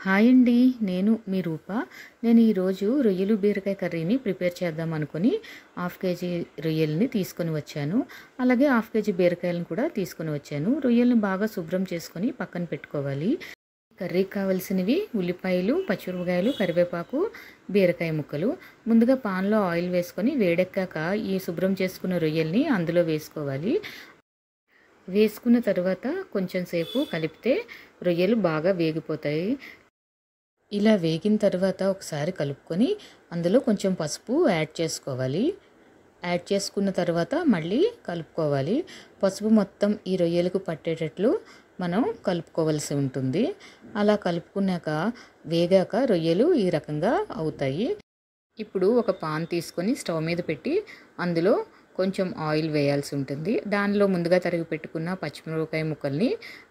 Hi అండి. నేను మీ రూప. నేను ఈరోజు రొయ్యలు బీరకాయ కర్రీని ప్రిపేర్ చేద్దాం అనుకుని హాఫ్ కేజీ రొయ్యల్ని తీసుకొని వచ్చాను. అలాగే హాఫ్ కేజీ బీరకాయలను కూడా తీసుకొని వచ్చాను. రొయ్యల్ని బాగా శుభ్రం చేసుకొని పక్కన పెట్టుకోవాలి. కర్రీకి కావాల్సినవి ఉల్లిపాయలు, పచ్చిమిరపకాయలు, కరివేపాకు, బీరకాయ ముక్కలు. ముందుగా పాన్లో ఆయిల్ వేసుకొని వేడెక్కాక ఈ శుభ్రం చేసుకున్న రొయ్యల్ని అందులో వేసుకోవాలి. వేసుకున్న తర్వాత కొంచెం సేపు కలిపితే రొయ్యలు బాగా వేగిపోతాయి. ఇలా వేగిన తర్వాత ఒకసారి కలుపుకొని అందులో కొంచెం పసుపు యాడ్ చేసుకోవాలి. యాడ్ చేసుకున్న తర్వాత మళ్ళీ కలుపుకోవాలి. పసుపు మొత్తం ఈ రొయ్యలకు పట్టేటట్లు మనం కలుపుకోవాల్సి ఉంటుంది. అలా కలుపుకున్నాక వేగాక రొయ్యలు ఈ రకంగా అవుతాయి. ఇప్పుడు ఒక పాన్ తీసుకొని స్టవ్ మీద పెట్టి అందులో కొంచెం ఆయిల్ వేయాల్సి ఉంటుంది. దానిలో ముందుగా తరిగి పెట్టుకున్న పచ్చిమిరపకాయ ముక్కల్ని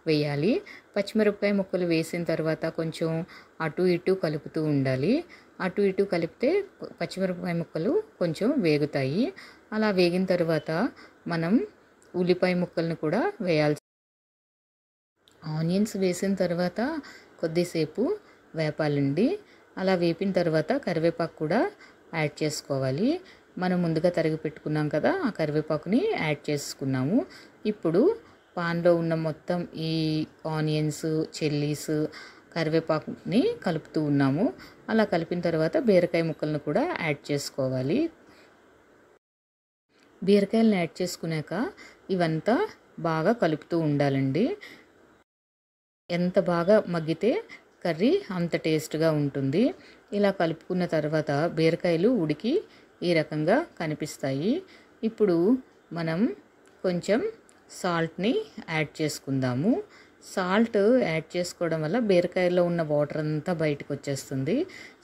వేయాలి. పచ్చిమిరపకాయ ముక్కలు వేసిన తర్వాత కొంచెం అటు ఇటు కలుపుతూ ఉండాలి. అటు ఇటు కలిపితే పచ్చిమిరపకాయ ముక్కలు కొంచెం వేగుతాయి. అలా వేగిన తర్వాత మనం ఉల్లిపాయ ముక్కల్ని కూడా వేయాల్సి. ఆనియన్స్ వేసిన తర్వాత కొద్దిసేపు వేపాలండి. అలా వేపిన తర్వాత కరివేపాకు కూడా యాడ్ చేసుకోవాలి. మనం ముందుగా తరిగి పెట్టుకున్నాం కదా, ఆ కరివేపాకుని యాడ్ చేసుకున్నాము. ఇప్పుడు పాన్లో ఉన్న మొత్తం ఈ ఆనియన్స్, చిల్లీస్, కరివేపాకుని కలుపుతూ ఉన్నాము. అలా కలిపిన తర్వాత బీరకాయ ముక్కలను కూడా యాడ్ చేసుకోవాలి. బీరకాయలను యాడ్ చేసుకున్నాక ఇవంతా బాగా కలుపుతూ ఉండాలండి. ఎంత బాగా మగ్గితే కర్రీ అంత టేస్ట్గా ఉంటుంది. ఇలా కలుపుకున్న తర్వాత బీరకాయలు ఉడికి ఈ రకంగా కనిపిస్తాయి. ఇప్పుడు మనం కొంచెం సాల్ట్ని యాడ్ చేసుకుందాము. సాల్ట్ యాడ్ చేసుకోవడం వల్ల బీరకాయలో ఉన్న వాటర్ అంతా బయటకు వచ్చేస్తుంది.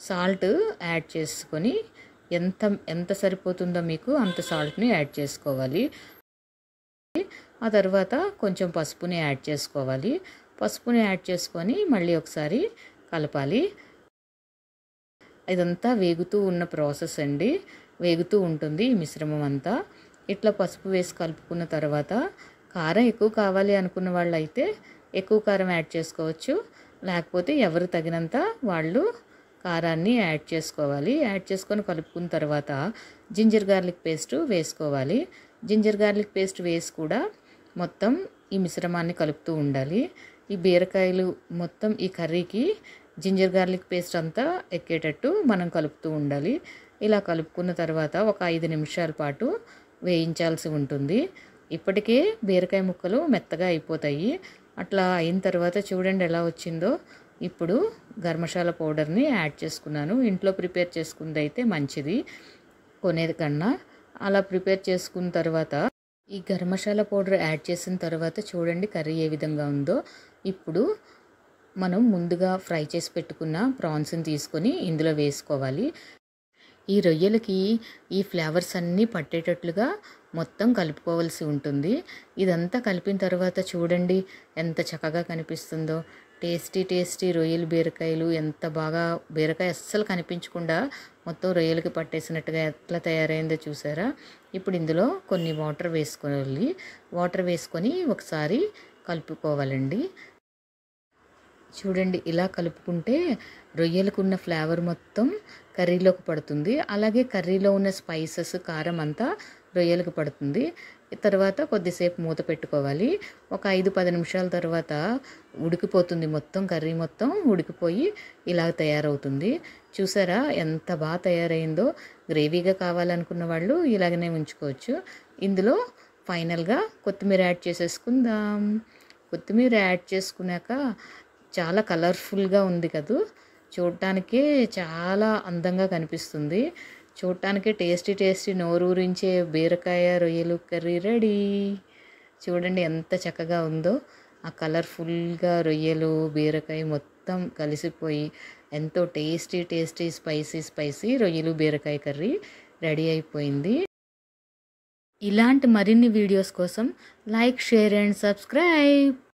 సాల్ట్ యాడ్ చేసుకొని ఎంత సరిపోతుందో మీకు అంత సాల్ట్ని యాడ్ చేసుకోవాలి. ఆ తర్వాత కొంచెం పసుపుని యాడ్ చేసుకోవాలి. పసుపుని యాడ్ చేసుకొని మళ్ళీ ఒకసారి కలపాలి. ఇదంతా వేగుతూ ఉన్న ప్రాసెస్ అండి. వేగుతూ ఉంటుంది ఈ మిశ్రమం అంతా. ఇట్లా పసుపు వేసి కలుపుకున్న తర్వాత కారం ఎక్కువ కావాలి అనుకున్న వాళ్ళు అయితే ఎక్కువ కారం యాడ్ చేసుకోవచ్చు. లేకపోతే ఎవరు తగినంత వాళ్ళు కారాన్ని యాడ్ చేసుకోవాలి. యాడ్ చేసుకొని కలుపుకున్న తర్వాత జింజర్ గార్లిక్ పేస్ట్ వేసుకోవాలి. జింజర్ గార్లిక్ పేస్ట్ వేసి కూడా మొత్తం ఈ మిశ్రమాన్ని కలుపుతూ ఉండాలి. ఈ బీరకాయలు మొత్తం ఈ కర్రీకి జింజర్ గార్లిక్ పేస్ట్ అంతా ఎక్కేటట్టు మనం కలుపుతూ ఉండాలి. ఇలా కలుపుకున్న తర్వాత ఒక 5 నిమిషాల పాటు వేయించాల్సి ఉంటుంది. ఇప్పటికే బీరకాయ ముక్కలు మెత్తగా అయిపోతాయి. అట్లా అయిన తర్వాత చూడండి ఎలా వచ్చిందో. ఇప్పుడు గరం మసాలా పౌడర్ని యాడ్ చేసుకున్నాను. ఇంట్లో ప్రిపేర్ చేసుకుంది అయితే మంచిది కొనేది కన్నా. అలా ప్రిపేర్ చేసుకున్న తర్వాత ఈ గరం మసాలా పౌడర్ యాడ్ చేసిన తర్వాత చూడండి కర్రీ ఏ విధంగా ఉందో. ఇప్పుడు మనం ముందుగా ఫ్రై చేసి పెట్టుకున్న ప్రాన్స్ని తీసుకొని ఇందులో వేసుకోవాలి. ఈ రొయ్యలకి ఈ ఫ్లేవర్స్ అన్నీ పట్టేటట్లుగా మొత్తం కలుపుకోవాల్సి ఉంటుంది. ఇదంతా కలిపిన తర్వాత చూడండి ఎంత చక్కగా కనిపిస్తుందో. టేస్టీ టేస్టీ రొయ్యలు బీరకాయలు ఎంత బాగా, బీరకాయ అస్సలు కనిపించకుండా మొత్తం రొయ్యలకి పట్టేసినట్టుగా ఎట్లా తయారైందో చూసారా. ఇప్పుడు ఇందులో కొన్ని వాటర్ వేసుకోవాలి. వాటర్ వేసుకొని ఒకసారి కలుపుకోవాలండి. చూడండి ఇలా కలుపుకుంటే రొయ్యలకు ఉన్న ఫ్లేవర్ మొత్తం కర్రీలోకి పడుతుంది. అలాగే కర్రీలో ఉన్న స్పైసెస్, కారం అంతా రొయ్యలకు పడుతుంది. తర్వాత కొద్దిసేపు మూత పెట్టుకోవాలి. ఒక 5-10 నిమిషాల తర్వాత ఉడికిపోతుంది. మొత్తం కర్రీ మొత్తం ఉడికిపోయి ఇలా తయారవుతుంది. చూసారా ఎంత బాగా తయారైందో. గ్రేవీగా కావాలనుకున్న వాళ్ళు ఇలాగనే ఉంచుకోవచ్చు. ఇందులో ఫైనల్గా కొత్తిమీర యాడ్ చేసేసుకుందాం. కొత్తిమీర యాడ్ చేసుకున్నాక చాలా కలర్ఫుల్గా ఉంది కదూ. చూడటానికే చాలా అందంగా కనిపిస్తుంది. చూడటానికే టేస్టీ టేస్టీ నోరూరించే బీరకాయ రొయ్యలు కర్రీ రెడీ. చూడండి ఎంత చక్కగా ఉందో. ఆ కలర్ఫుల్గా రొయ్యలు బీరకాయ మొత్తం కలిసిపోయి ఎంతో టేస్టీ టేస్టీ స్పైసీ రొయ్యలు బీరకాయ కర్రీ రెడీ అయిపోయింది. ఇలాంటి మరిన్ని వీడియోస్ కోసం లైక్, షేర్ అండ్ సబ్స్క్రైబ్.